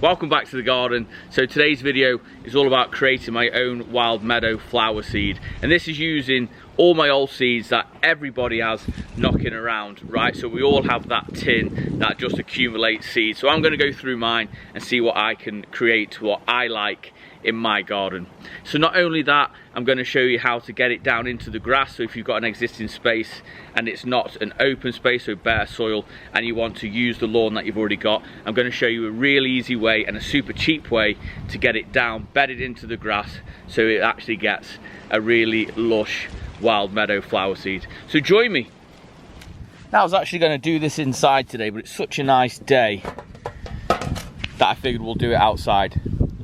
Welcome back to the garden. So today's video is all about creating my own wild meadow flower seed, and this is using all my old seeds that everybody has knocking around, right? So we all have that tin that just accumulates seeds. So I'm going to go through mine and see what I can create, what I like in my garden. So not only that, I'm going to show you how to get it down into the grass. So if you've got an existing space and it's not an open space, so bare soil, and you want to use the lawn that you've already got, I'm going to show you a real easy way and a super cheap way to get it down, bedded into the grass, so it actually gets a really lush wild meadow flower seed. So join me. Now I was actually going to do this inside today, but it's such a nice day that I figured we'll do it outside.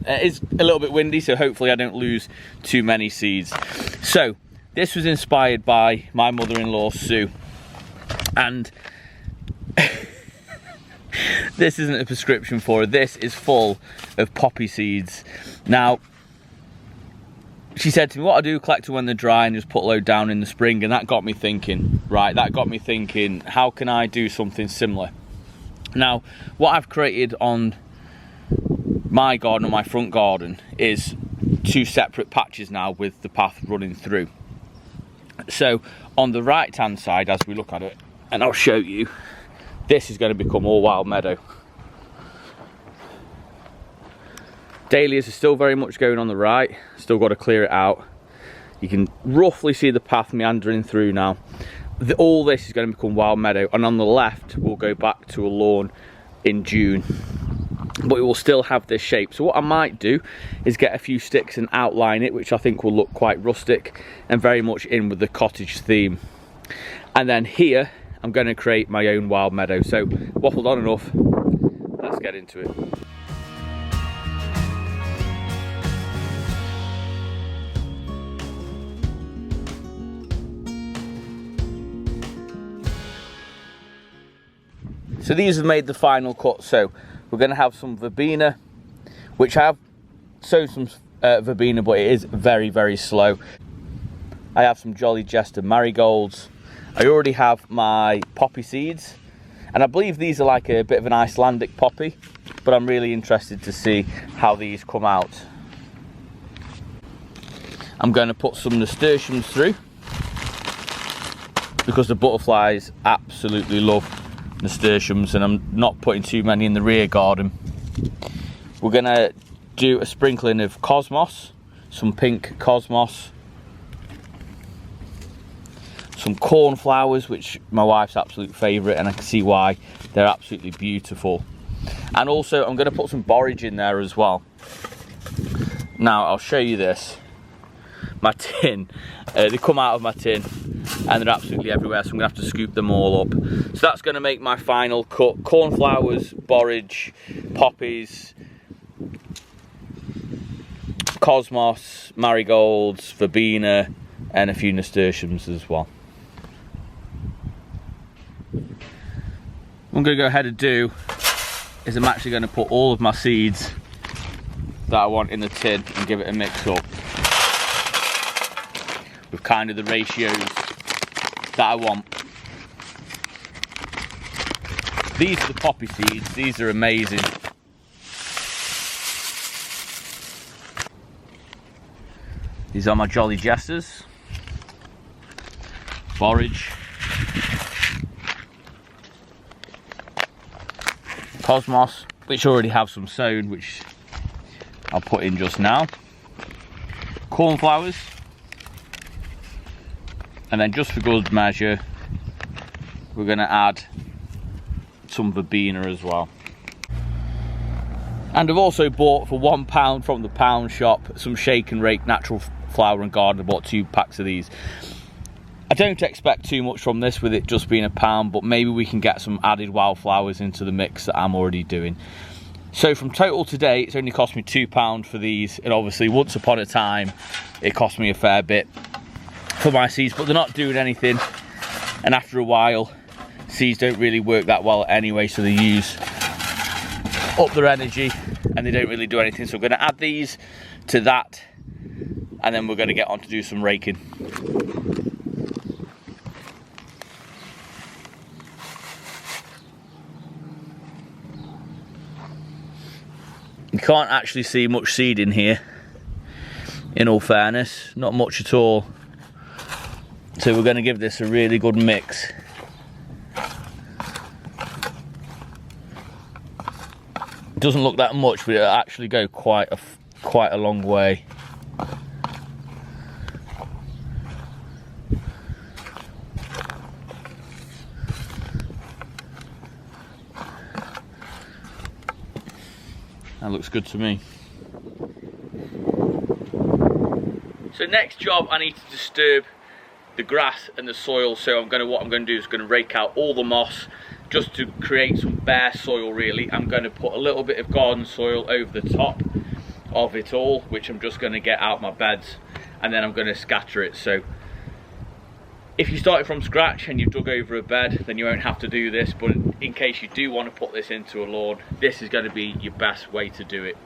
It is a little bit windy, so hopefully I don't lose too many seeds. So this was inspired by my mother-in-law Sue, and this isn't a prescription for her. This is full of poppy seeds. Now she said to me, what I do, collect them when they're dry and just put a load down in the spring, and that got me thinking, right, that got me thinking, how can I do something similar? Now what I've created on my garden, on my front garden, is two separate patches now with the path running through. So on the right hand side, as we look at it, and I'll show you, this is going to become all wild meadow. Dahlias are still very much going on the right, still got to clear it out. You can roughly see the path meandering through now. All this is going to become wild meadow, and on the left we'll go back to a lawn in June, but it will still have this shape. So what I might do is get a few sticks and outline it, which I think will look quite rustic and very much in with the cottage theme. And then here I'm going to create my own wild meadow. So waffled on enough, let's get into it. So these have made the final cut. So we're going to have some verbena, which I have sown some verbena, but it is very, very slow. I have some Jolly Jester marigolds. I already have my poppy seeds, and I believe these are like a bit of an Icelandic poppy, but I'm really interested to see how these come out. I'm going to put some nasturtiums through, because the butterflies absolutely love nasturtiums, and I'm not putting too many in the rear garden. We're gonna do a sprinkling of cosmos, some pink cosmos, some cornflowers, which my wife's absolute favourite, and I can see why. They're absolutely beautiful. And also I'm gonna put some borage in there as well. Now I'll show you this. My tin, they come out of my tin and they're absolutely everywhere, so I'm going to have to scoop them all up. So that's going to make my final cut. Cornflowers, borage, poppies, cosmos, marigolds, verbena, and a few nasturtiums as well. What I'm going to go ahead and do is I'm actually going to put all of my seeds that I want in the tin and give it a mix up with kind of the ratios that I want. These are the poppy seeds. These are amazing. These are my Jolly Jesters, borage, cosmos, which already have some sown, which I'll put in just now, cornflowers, and then just for good measure we're going to add some verbena as well. And I've also bought for £1 from the pound shop some shake and rake natural flower and garden. I bought 2 packs of these. I don't expect too much from this with it just being £1, but maybe we can get some added wildflowers into the mix that I'm already doing. So from total today, it's only cost me £2 for these, and obviously once upon a time it cost me a fair bit for my seeds, but they're not doing anything, and after a while seeds don't really work that well anyway, so they use up their energy and they don't really do anything. So we're going to add these to that, and then we're going to get on to do some raking. You can't actually see much seed in here, in all fairness, not much at all. So we're going to give this a really good mix. It doesn't look that much, but it'll actually go quite a long way. That looks good to me. So next job, I need to disturb the grass and the soil. So what I'm going to do is going to rake out all the moss just to create some bare soil really. I'm going to put a little bit of garden soil over the top of it all, which I'm just going to get out my beds, and then I'm going to scatter it. So if you started from scratch and you've dug over a bed, then you won't have to do this, but in case you do want to put this into a lawn, this is going to be your best way to do it.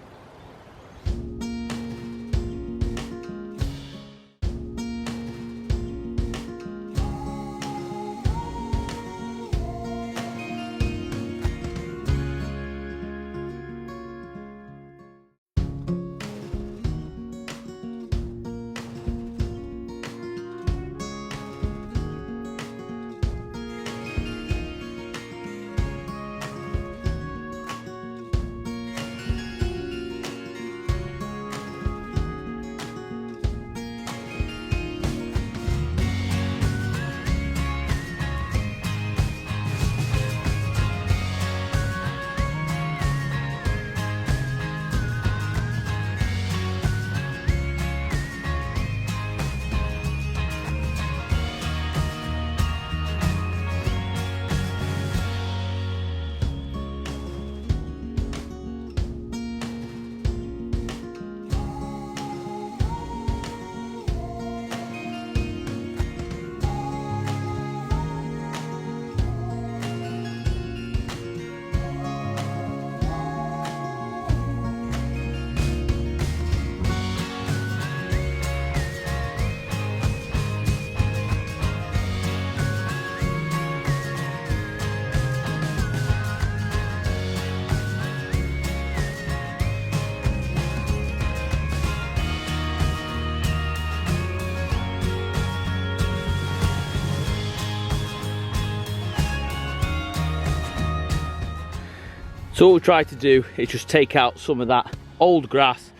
So what we try to do is just take out some of that old grass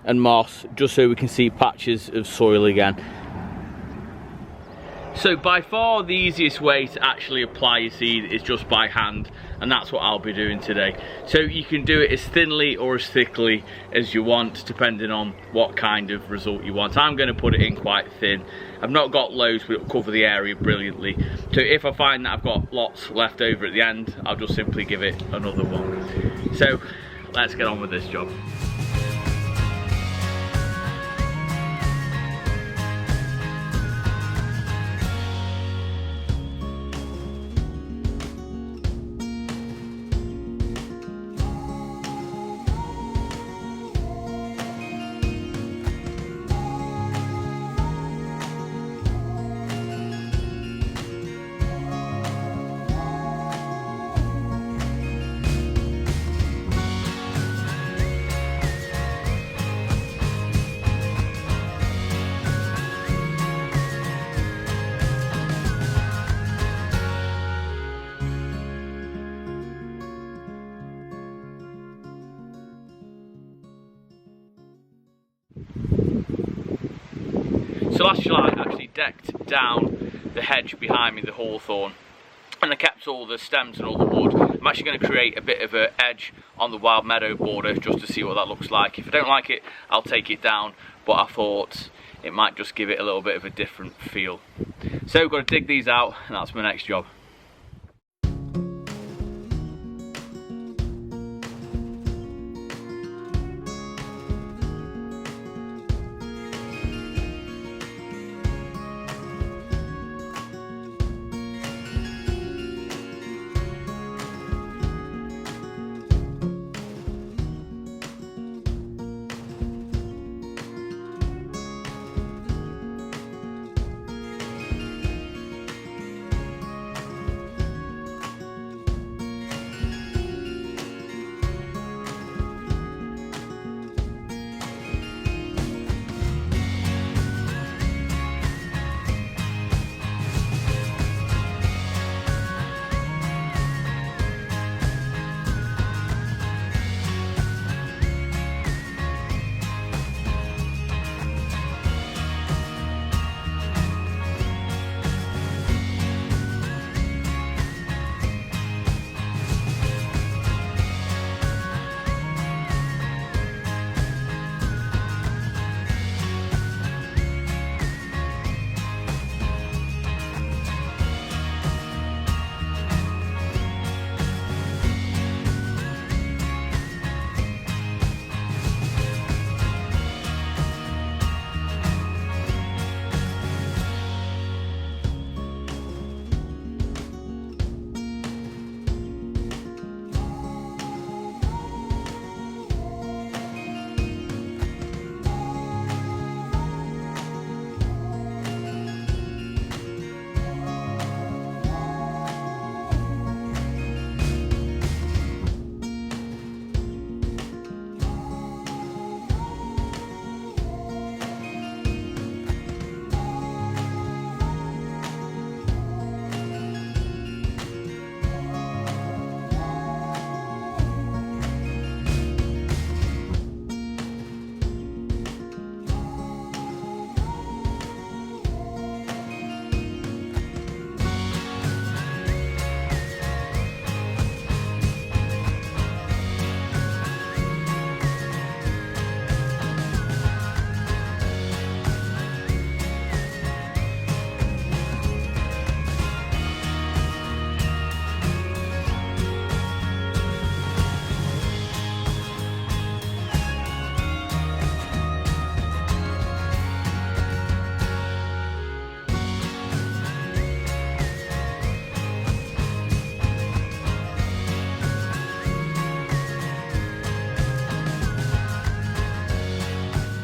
and moss, just so we can see patches of soil again. So by far the easiest way to actually apply your seed is just by hand, and that's what I'll be doing today. So you can do it as thinly or as thickly as you want, depending on what kind of result you want. I'm going to put it in quite thin. I've not got loads, but it'll cover the area brilliantly. So if I find that I've got lots left over at the end, I'll just simply give it another one. So let's get on with this job. So last July I actually decked down the hedge behind me, the hawthorn, and I kept all the stems and all the wood. I'm actually going to create a bit of an edge on the wild meadow border just to see what that looks like. If I don't like it, I'll take it down, but I thought it might just give it a little bit of a different feel. So we've got to dig these out, and that's my next job.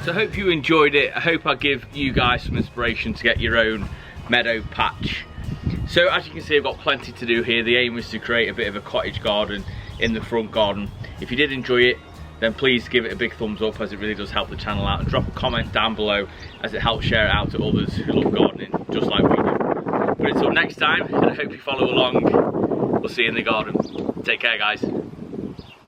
I hope you enjoyed it. I hope I give you guys some inspiration to get your own meadow patch. So as you can see, I've got plenty to do here. The aim is to create a bit of a cottage garden in the front garden. If you did enjoy it, then please give it a big thumbs up, as it really does help the channel out, and drop a comment down below as it helps share it out to others who love gardening just like we do. But until next time, and I hope you follow along, we'll see you in the garden. Take care, guys.